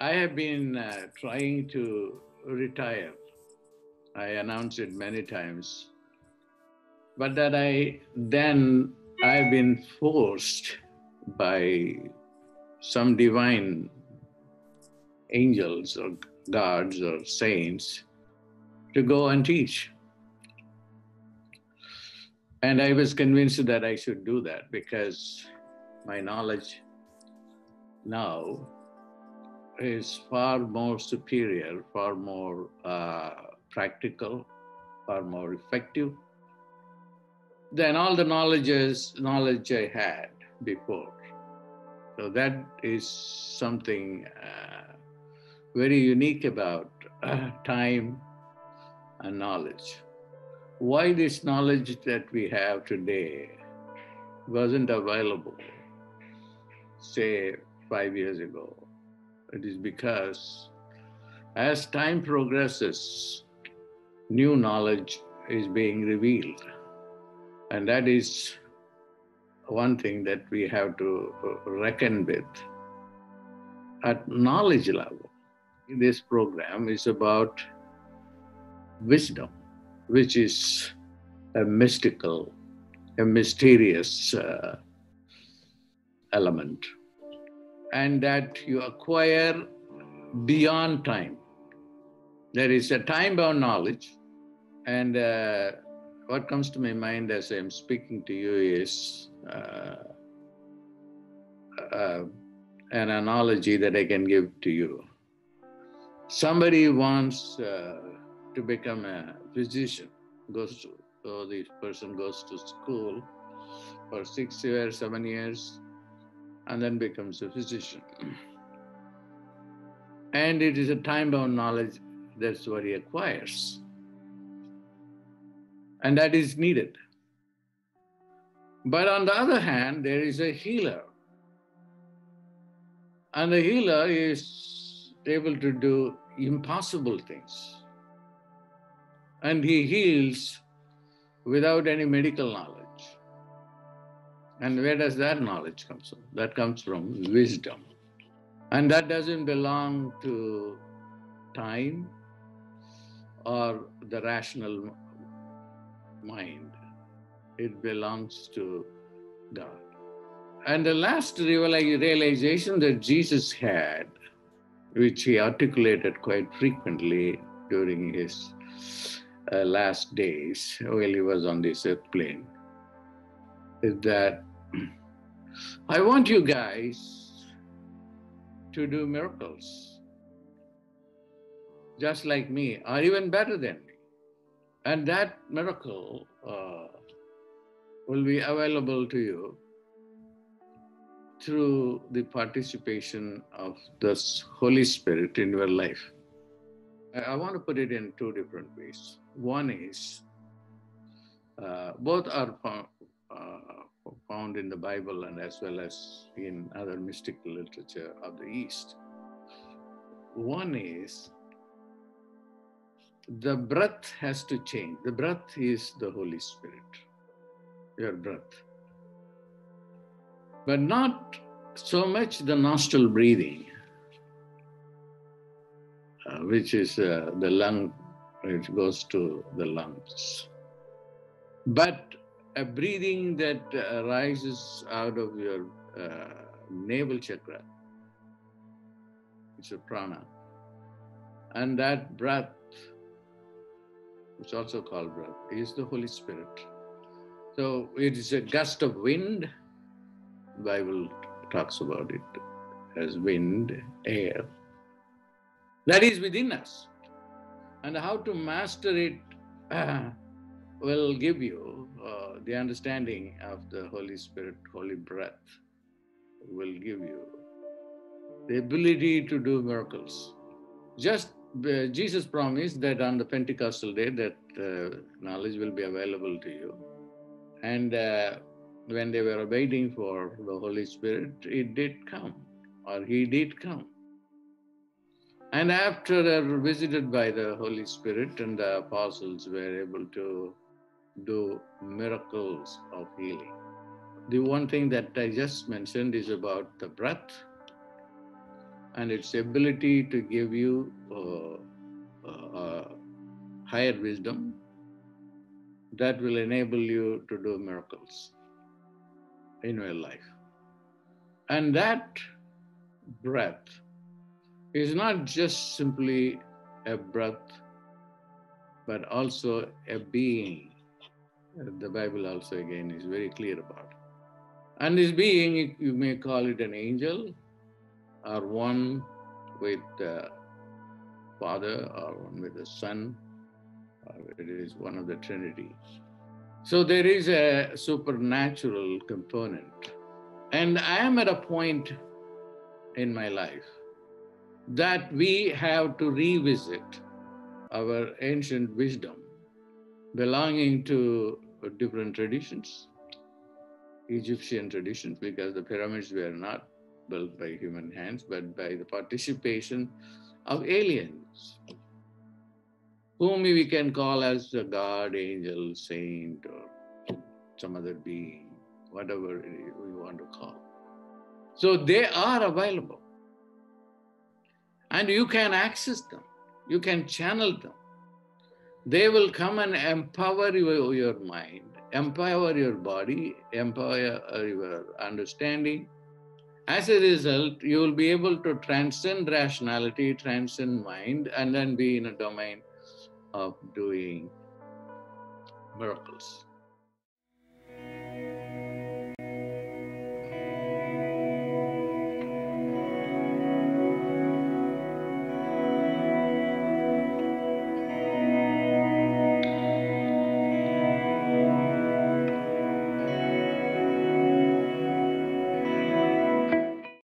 I have been trying to retire. I announced it many times, but that I've been forced by some divine angels or gods or saints to go and teach. And I was convinced that I should do that because my knowledge now is far more superior, far more practical, far more effective than all the knowledge I had before. So that is something very unique about time and knowledge. Why this knowledge that we have today wasn't available, say, 5 years ago? It is because as time progresses, new knowledge is being revealed. And that is one thing that we have to reckon with at knowledge level. This program is about wisdom, which is a mystical, a mysterious element, and that you acquire beyond time. There is a time bound knowledge, and what comes to my mind as I'm speaking to you is uh, an analogy that I can give to you. Somebody wants to become a physician, so this person goes to school for 6 years, 7 years, and then becomes a physician. And it is a time bound knowledge, that's what he acquires. And that is needed. But on the other hand, there is a healer. And the healer is able to do impossible things. And he heals without any medical knowledge. And where does that knowledge come from? That comes from wisdom. And that doesn't belong to time or the rational mind. It belongs to God. And the last realization that Jesus had, which he articulated quite frequently during his last days while he was on this earth plane, is that I want you guys to do miracles just like me, or even better than me. And that miracle will be available to you through the participation of the Holy Spirit in your life. I want to put it in two different ways. One is both are found in the Bible and as well as in other mystical literature of the East. One is the breath has to change. The breath is the Holy Spirit, your breath. But not so much the nostril breathing, which is the lung, which goes to the lungs. But a breathing that rises out of your navel chakra, it's a prana. And that breath, which is also called breath, is the Holy Spirit. So it is a gust of wind. The Bible talks about it as wind, air. That is within us. And how to master it will give you the understanding of the Holy Spirit, Holy breath, will give you the ability to do miracles. Just Jesus promised that on the Pentecostal day that knowledge will be available to you. And when they were waiting for the Holy Spirit, it did come, or he did come. And after they were visited by the Holy Spirit, and the apostles were able to do miracles of healing. The one thing that I just mentioned is about the breath. and its ability to give you higher wisdom that will enable you to do miracles in your life. And that breath is not just simply a breath, but also a being. The Bible also again is very clear about it. And this being, you may call it an angel, or one with the Father, or one with the Son, or it is one of the Trinity. So there is a supernatural component. And I am at a point in my life that we have to revisit our ancient wisdom belonging to different traditions, Egyptian traditions, because the pyramids were not built by human hands, but by the participation of aliens, whom we can call as a god, angel, saint, or some other being, whatever we want to call. So they are available. And you can access them. You can channel them. They will come and empower your mind, empower your body, empower your understanding. As a result, you will be able to transcend rationality, transcend mind, and then be in a domain of doing miracles.